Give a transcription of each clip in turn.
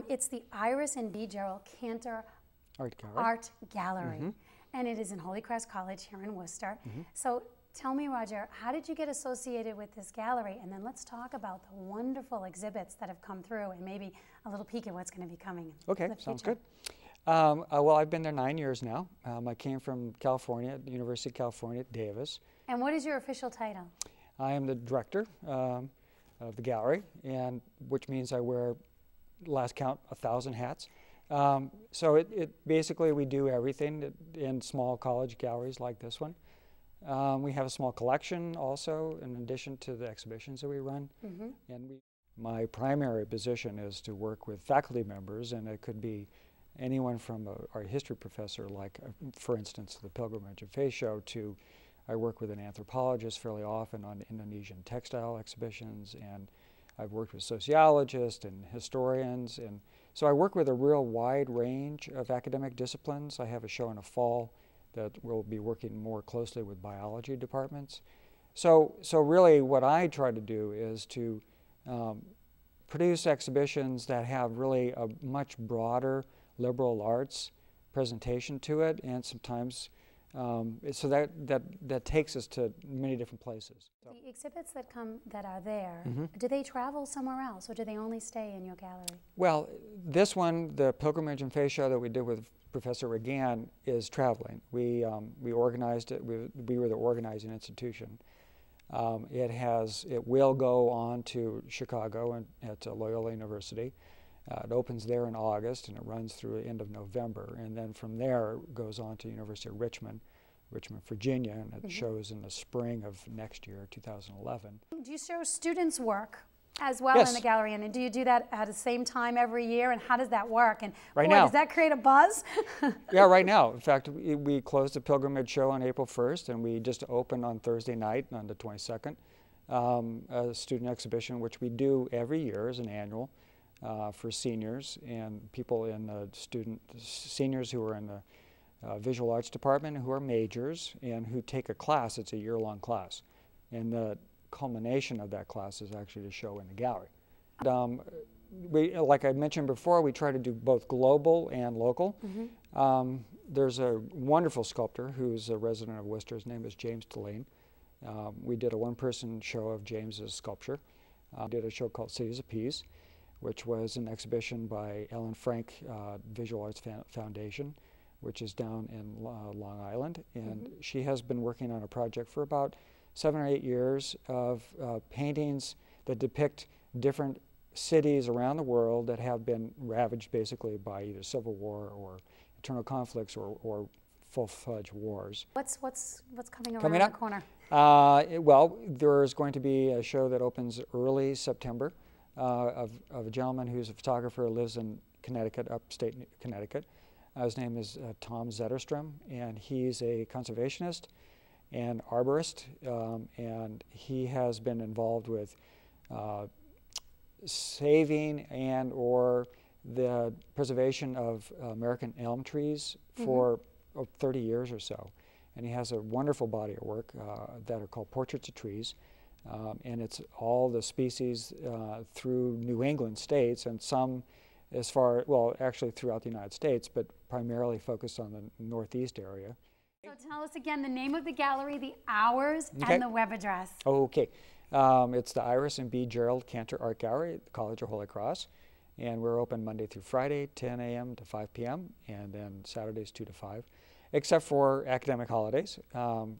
It's the Iris and B. Gerald Cantor Art Gallery. And it is in Holy Cross College here in Worcester. So tell me, Roger, how did you get associated with this gallery? And then let's talk about the wonderful exhibits that have come through and maybe a little peek at what's going to be coming. Okay, sounds good. Well, I've been there 9 years now. I came from California, the University of California at Davis. And what is your official title? I am the director of the gallery, and which means I wear, last count, 1,000 hats. So it basically, we do everything in small college galleries like this one. We have a small collection also, in addition to the exhibitions that we run. And my primary position is to work with faculty members, and it could be anyone from a art history professor, like, for instance, the Pilgrimage and Faith Show, to I work with an anthropologist fairly often on Indonesian textile exhibitions, and I've worked with sociologists and historians, and so I work with a real wide range of academic disciplines. I have a show in the fall that will be working more closely with biology departments. So really what I try to do is to produce exhibitions that have really a much broader liberal arts presentation to it, and sometimes so that takes us to many different places. So. The exhibits that are there, do they travel somewhere else, or do they only stay in your gallery? Well, this one, the Pilgrimage and Faith Show that we did with Professor Regan, is traveling. We organized it. We were the organizing institution. It will go on to Chicago and at Loyola University. It opens there in August, and it runs through the end of November, and then from there it goes on to University of Richmond, Virginia, and it shows in the spring of next year, 2011. Do you show students' work as well Yes. in the gallery, and do you do that at the same time every year, and how does that work? And right boy, now, does that create a buzz? Yeah, right now. In fact, we closed the Pilgrimage Show on April 1st, and we just opened on Thursday night on the 22nd, a student exhibition, which we do every year as an annual. For seniors and people in the seniors who are in the visual arts department, who are majors and who take a class. It's a year-long class, and the culmination of that class is actually to show in the gallery. Like I mentioned before, we try to do both global and local. There's a wonderful sculptor who's a resident of Worcester. His name is James Deline. We did a one-person show of James's sculpture. Did a show called Cities of Peace, which was an exhibition by Ellen Frank Visual Arts Foundation, which is down in Long Island. And she has been working on a project for about 7 or 8 years of paintings that depict different cities around the world that have been ravaged basically by either civil war or internal conflicts or full-fledged wars. What's coming around the corner? Well, there's going to be a show that opens early September. Of a gentleman who's a photographer, lives in Connecticut, upstate Connecticut. His name is Tom Zetterstrom, and he's a conservationist and arborist, and he has been involved with saving and or the preservation of American elm trees for 30 years or so. And he has a wonderful body of work that are called Portraits of Trees. And it's all the species through New England states, and some as far, well, actually throughout the United States, but primarily focused on the Northeast area. So tell us again the name of the gallery, the hours, and the web address. Okay. It's the Iris and B. Gerald Cantor Art Gallery at the College of Holy Cross, and we're open Monday through Friday, 10 a.m. to 5 p.m., and then Saturdays 2 to 5. Except for academic holidays,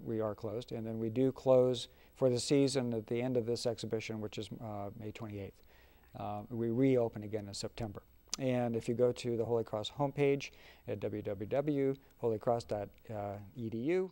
we are closed, and then we do close for the season at the end of this exhibition, which is May 28th. We reopen again in September. And if you go to the Holy Cross homepage at www.holycross.edu,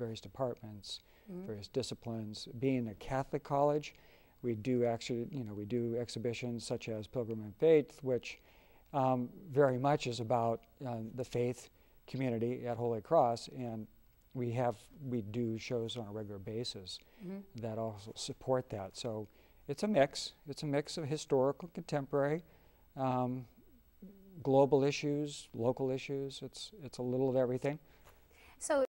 various departments, various disciplines. Being a Catholic college, we do actually, we do exhibitions such as Pilgrim and Faith, which very much is about the faith community at Holy Cross, and we do shows on a regular basis that also support that. So it's a mix. It's a mix of historical, contemporary, global issues, local issues. It's a little of everything. So